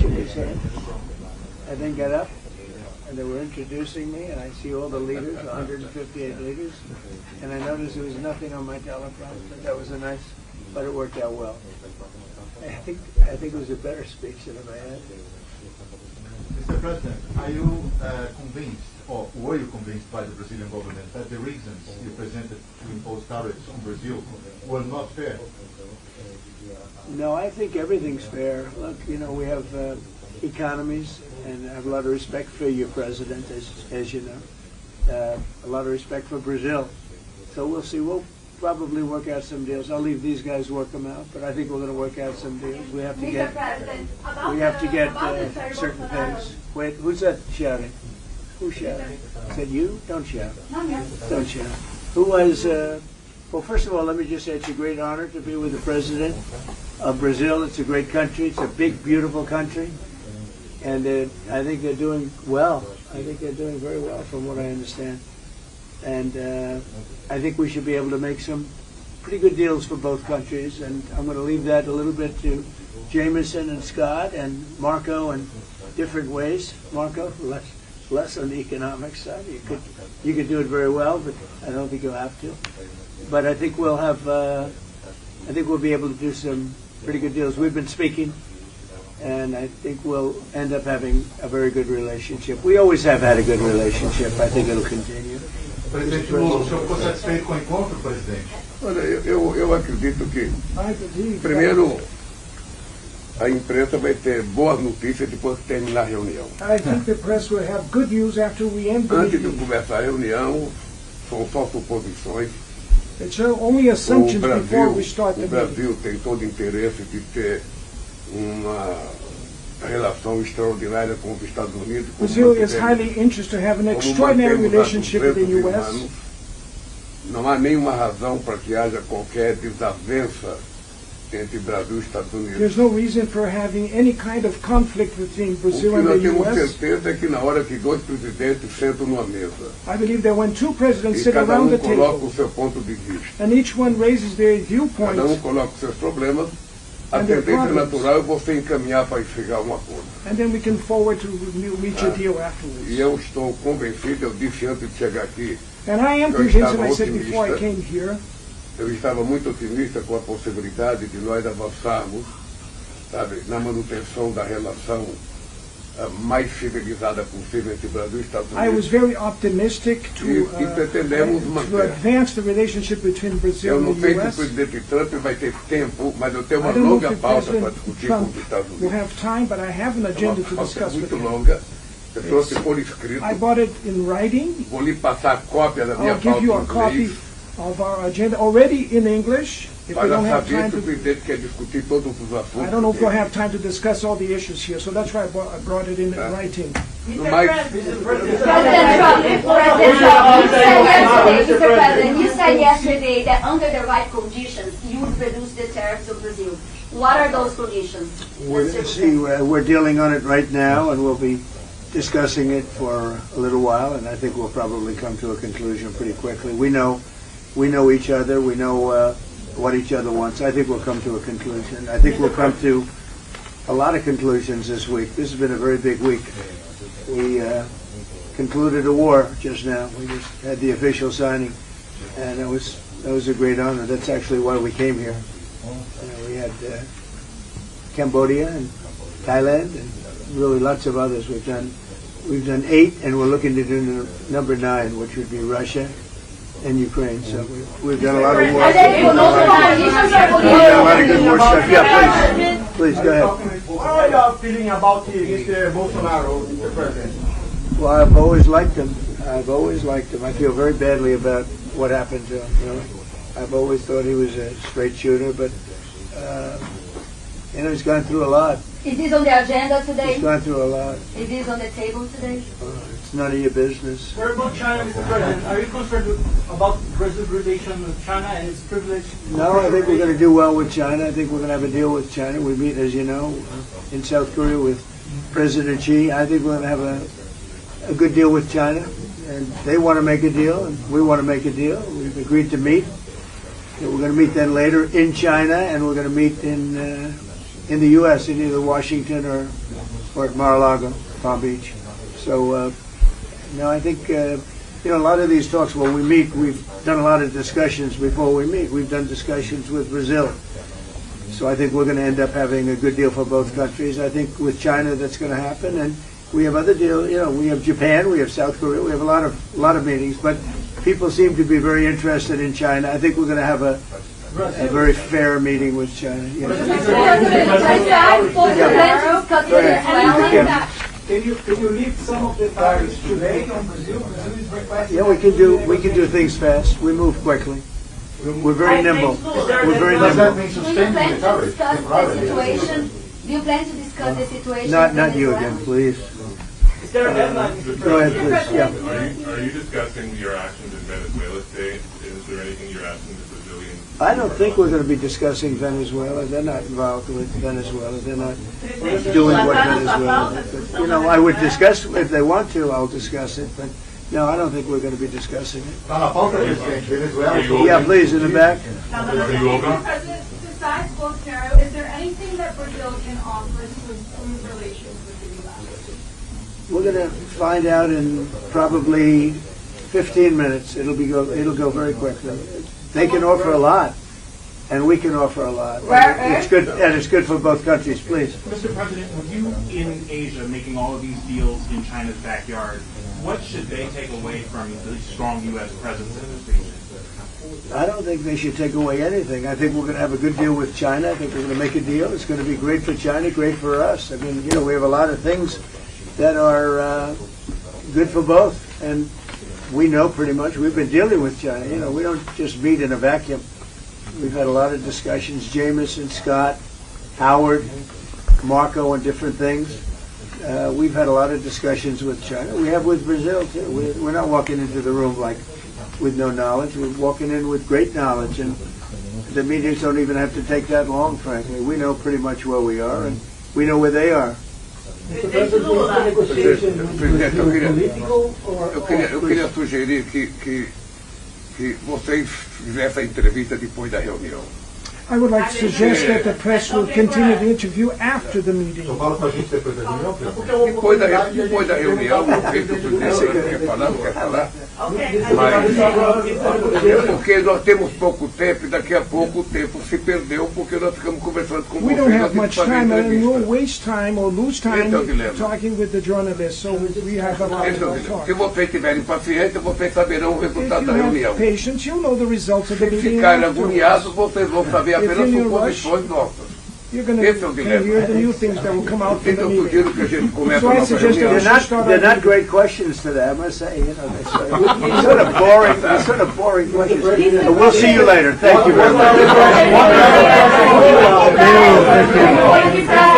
shook his hand. I then got up, and they were introducing me, and I see all the leaders, 158 leaders, and I noticed there was nothing on my teleprompter. That was a nice, but it worked out well. I think it was a better speech than I had. Mr. President, are you convinced, or were you convinced by the Brazilian government that the reasons you presented to impose tariffs on Brazil were not fair? No, I think everything's fair. Look, you know, we have economies, and I have a lot of respect for your president, as you know. A lot of respect for Brazil. So we'll see. We'll probably work out some deals. I'll leave these guys work them out, but I think we're going to work out some deals. We have to get certain things. Wait, who's that shouting? Who's shouting? Is that you? Don't shout. Don't shout. Who was? Well, first of all, let me just say it's a great honor to be with the president of Brazil. It's a great country. It's a big, beautiful country, and I think they're doing well. I think they're doing very well, from what I understand. And I think we should be able to make some pretty good deals for both countries. And I'm going to leave that a little bit to Jameson and Scott and Marco in different ways. Marco, less on the economic side. You could do it very well, but I don't think you'll have to. But I think we'll have. I think we'll be able to do some pretty good deals. We've been speaking, and I think we'll end up having a very good relationship. We always have had a good relationship. I think it'll continue. Presidente Lula, o senhor ficou satisfeito com o encontro, presidente? Olha, eu acredito que, primeiro, a imprensa vai ter boas notícias depois que terminar a reunião. I think the press will have good news after we end the Antes de meeting. começar a reunião, são só suposições. It's only assumptions before we start the O meeting. Brasil tem todo o interesse de ter uma relação extraordinária com os Estados Unidos. Brazil is highly interested to have an extraordinary relationship with the U.S. Não há nenhuma razão para que haja qualquer desavença entre Brasil e Estados Unidos. There's no reason for having any kind of conflict between O que Brazil and nós the temos U.S. certeza é que na hora que dois presidentes sentam numa mesa I believe that when two presidents e sit cada around the coloca table o seu ponto de vista, and each one raises their cada viewpoint, coloca os seus problemas, a And their tendência problems. natural é você encaminhar para chegar a um acordo. and then we can forward to reach a deal E afterwards. eu estou convencido, eu disse antes de chegar aqui, And I am Eu convinced, estava and I said before I otimista. came here, eu estava muito otimista com a possibilidade de nós avançarmos, sabe, na manutenção da relação mais civilizada possível entre Brasil e Estados I was Unidos. very optimistic E pretendemos to manter. advance the relationship between Brazil Eu não and sei the se o U.S. presidente Trump vai ter tempo, mas eu tenho uma I don't know longa if pauta para President discutir com Trump os Estados will Unidos. have time, but I have an É agenda uma to pauta discuss with muito him. longa. Eu trouxe por escrito. I bought it in writing. Vou lhe passar a cópia da minha I'll give pauta you em a copy inglês, of our agenda already in English. If we para don't have saber time se o to, presidente quer discutir todos os assuntos. I don't know if we'll have time to discuss all the issues here. So that's why I brought it in writing. No mais, President Trump, you said yesterday that under the right conditions, you would reduce the tariffs of Brazil. What are those conditions? We're dealing on it right now, and we'll be discussing it for a little while, and I think we'll probably come to a conclusion pretty quickly. We know each other. We know what each other wants. I think we'll come to a conclusion. I think we'll come to a lot of conclusions this week. This has been a very big week. We concluded a war just now. We just had the official signing, and that was a great honor. That's actually why we came here. We had Cambodia and Thailand and really lots of others. We've done 8, and we're looking to do number 9, which would be Russia and Ukraine. So we've done a lot of work. We've done a lot of good work stuff. Yeah, please go ahead. What are you feeling about Mr. Bolsonaro, Mr. President? Well, I've always liked him. I feel very badly about what happened to him. You know, I've always thought he was a straight shooter, but he's gone through a lot. Is this on the agenda today? He's gone through a lot. Is this on the table today? It's none of your business. What about China, Mr. President? Are you concerned about Brazil's relation with China and its privilege? No, I think we're going to do well with China. I think we're going to have a deal with China. We meet, as you know, in South Korea with President Xi. I think we're going to have a good deal with China. And they want to make a deal, and we want to make a deal. We've agreed to meet. We're going to meet then later in China, and we're going to meet in in the U.S. in either Washington or at Mar-a-Lago, Palm Beach. So, no, I think, a lot of these talks, when we meet, we've done a lot of discussions before we meet. We've done discussions with Brazil. So I think we're going to end up having a good deal for both countries. I think with China that's going to happen, and we have other deals. We have Japan, we have South Korea, we have a lot of meetings. But people seem to be very interested in China. I think we're going to have a very fair meeting with China. Yes. Can you leave some of the tariffs today on Brazil? Brazil is requesting. Yeah, we can do things fast. We move quickly. We're very nimble. We're very Does that nimble. mean Do you suspending plan the to tariffs discuss the temporarily? situation? Do you plan to discuss the situation? Not you again, please. Is there a deadline, Mr. Go ahead, President? please. Yeah. Are you discussing your actions in Venezuela today? Is there anything you're asking the Brazilians? I don't think we're going to be discussing Venezuela. They're not involved with Venezuela. They're not doing what Venezuela is. But, I would discuss if they want to. I'll discuss it. But no, I don't think we're going to be discussing it. Está na pauta, presidente. Venezuela. Yeah, please, in the back. Are you open? Mr. President, besides Bolsonaro, is there anything that Brazil can offer to improve relations with the U.S.? We're going to find out in probably 15 minutes. It'll go very quickly. They can offer a lot, and we can offer a lot. It's good, and it's good for both countries. Please. Mr. President, with you in Asia making all of these deals in China's backyard, what should they take away from the strong U.S. presence in this region? I don't think they should take away anything. I think we're going to have a good deal with China. I think we're going to make a deal. It's going to be great for China, great for us. I mean, we have a lot of things that are good for both, and we know pretty much. We've been dealing with China. We don't just meet in a vacuum. We've had a lot of discussions. Jameson, Scott, Howard, Marco, on different things. We've had a lot of discussions with China. We have with Brazil too. We're not walking into the room with no knowledge. We're walking in with great knowledge, and the meetings don't even have to take that long. Frankly, we know pretty much where we are, and we know where they are. Mr. President, is the negotiation Presidente, political or eu queria sugerir que vocês fizessem a entrevista depois da reunião. I would like to suggest that the press will continue the interview after the meeting. Só fala com a gente depois da reunião, presidente. Depois da reunião, não sei se o presidente quer falar, não quer falar. Porque nós temos pouco tempo e daqui a pouco o tempo se perdeu porque nós ficamos conversando com We vocês. don't have nós much temos que fazer time, and we'll entrevista. waste time or lose time Esse é o dilema. talking with the journalists, so we have a lot Esse é o to dilema. talk. Se vocês tiverem paciência, vocês saberão o If resultado da you reunião. have patience, you'll know the results of the Se meeting ficarem afterwards. agoniados, vocês vão saber apenas If you're suposições nossas. You're going Esse é o to dilema. hear the new things that will come out from the Então, meeting. sugiro que a gente comece So a I nossa suggest that reunião. we They're not great questions today, I must say. They're sort of boring questions. We'll see you later. Thank you very much. Thank you,